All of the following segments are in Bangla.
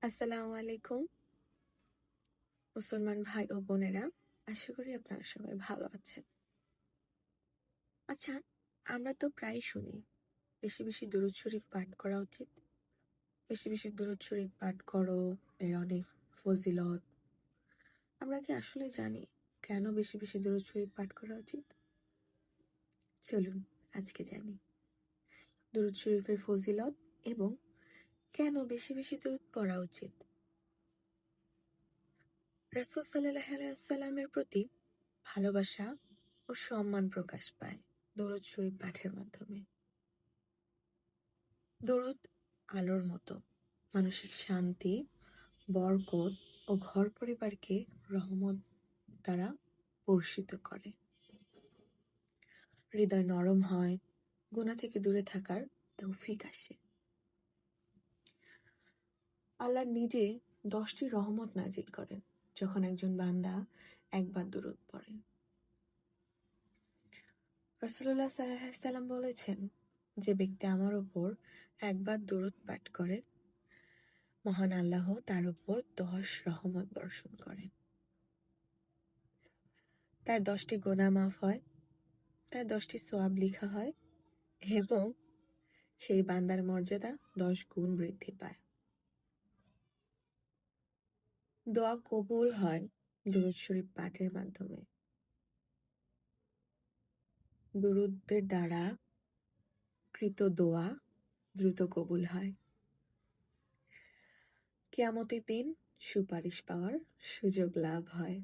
আসসালামু আলাইকুম মুসলমান ভাই ও বোনেরা, আশা করি আপনারা সবাই ভালো আছেন। আচ্ছা, আমরা তো প্রায় শুনি বেশি বেশি দুরূদ শরীফ পাঠ করা উচিত। বেশি বেশি দুরূদ শরীফ পাঠ করো, এর অনেক ফজিলত। আমরা কি আসলে জানি কেন বেশি বেশি দুরূদ শরীফ পাঠ করা উচিত? চলুন আজকে জানি দুরূদ শরীফের ফজিলত এবং কেন বেশি বেশি দুরূদ পড়া উচিত। রাসূল সাল্লাল্লাহু আলাইহি ওয়াসাল্লামের প্রতি ভালোবাসা ও সম্মান প্রকাশ পায় দরুদ শরীফ পাঠের মাধ্যমে। দরুদ আলোর মতো মানসিক শান্তি, বরকত ও ঘর পরিবারকে রহমত দ্বারা বর্ষিত করে। হৃদয় নরম হয়, গুনাহ থেকে দূরে থাকার তৌফিক আসে। আল্লাহ নিজে 10টি রহমত নাজিল করেন যখন একজন বান্দা একবার দরুদ পড়ে। রাসূলুল্লাহ সাল্লাল্লাহু আলাইহি ওয়াসাল্লাম বলেছেন, যে ব্যক্তি আমার উপর একবার দরুদ পাঠ করে, মহান আল্লাহ তার উপর 10 রহমত বর্ষণ করেন। তার 10টি গুনাহ মাফ হয়, তার 10টি সওয়াব লিখা হয় এবং সেই বান্দার মর্যাদা 10 গুণ বৃদ্ধি পায়। দোয়া কবুল হয় দুরূদ শরীফ পাঠের মাধ্যমে। দুরূদের দ্বারা কৃত দোয়া দ্রুত কবুল হয়। কিয়ামতের দিন সুপারিশ পাওয়ার সুযোগ লাভ হয়।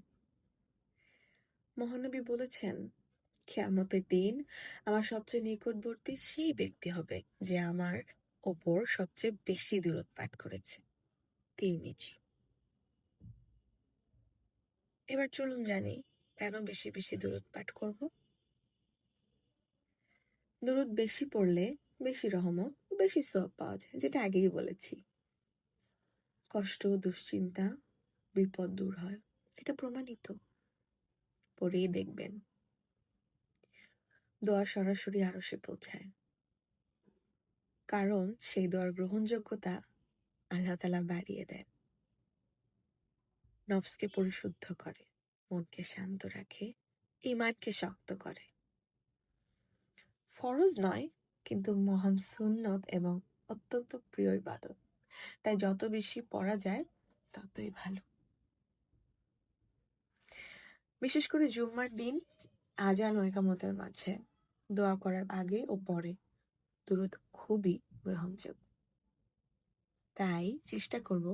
মহানবী বলেছেন, কিয়ামতের দিন আমার সবচেয়ে নিকটবর্তী সেই ব্যক্তি হবে যে আমার ওপর সবচেয়ে বেশি দরুদ পাঠ করেছে। তিরমিজি। এবার চলুন জানি কেন বেশি বেশি দরুদ পাঠ করব। দরুদ বেশি পড়লে বেশি রহমত ও বেশি সওয়াব পাওয়া যায়, যেটা আগেই বলেছি। কষ্ট, দুশ্চিন্তা, বিপদ দূর হয়, এটা প্রমাণিত। পড়েই দেখবেন দোয়া সরাসরি আরশে পৌঁছায়, কারণ সেই দোয়ার গ্রহণযোগ্যতা আল্লাহ তাআলা বাড়িয়ে দেন। নফসকে পরিশুদ্ধ করে, মনকে শান্ত রাখে, ঈমানকে শক্ত করে। ফরজ নয়, কিন্তু মহান সুন্নত এবং অত্যন্ত প্রিয় ইবাদত, তাই যত বেশি পড়া যায় ততই ভালো। বিশেষ করে জুম্মার দিন আজান ও ইকামতের মাঝে দোয়া করার আগে ও পরে দুরূদ খুবই গ্রহণযোগ্য। তাই চেষ্টা করব